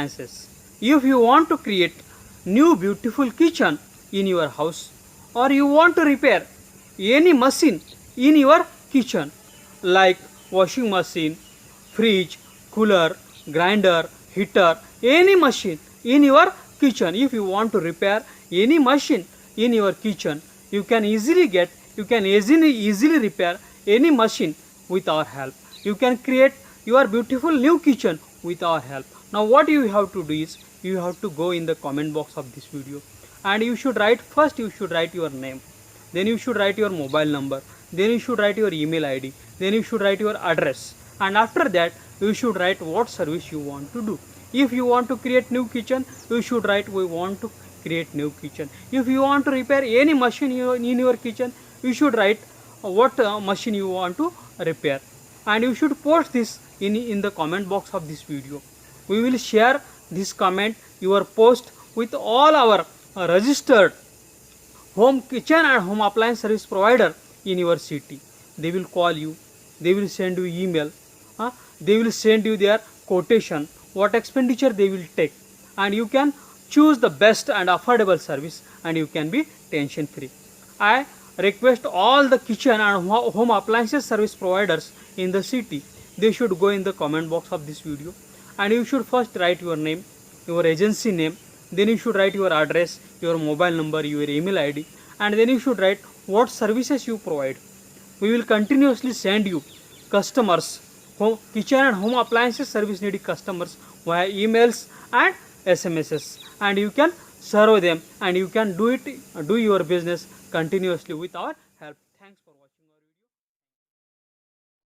appliances. If you want to create new beautiful kitchen in your house, or you want to repair any machine in your kitchen like washing machine, fridge, cooler, grinder, heater, any machine in your kitchen, if you want to repair any machine in your kitchen, you can easily repair any machine with our help. You can create your beautiful new kitchen with our help. Now what you have to do is, you have to go in the comment box of this video, and you should write your name, then you should write your mobile number, then you should write your email ID, then you should write your address, and after that you should write what service you want to do. If you want to create new kitchen, you should write we want to create new kitchen. If you want to repair any machine in your kitchen, you should write what machine you want to repair, and you should post this in the comment box of this video. We will share this comment, your post, with all our registered home kitchen and home appliance service provider in your city. They will call you, they will send you email, they will send you their quotation, what expenditure they will take, and you can choose the best and affordable service, and you can be tension free. I request all the kitchen and home appliances service providers in the city, they should go in the comment box of this video, and you should first write your name, your agency name, then you should write your address, your mobile number, your email ID, and then you should write what services you provide. We will continuously send you customers, kitchen and home appliances service needy customers via emails and SMSs, and you can serve them, and you can do your business continuously with our help. Thanks for watching.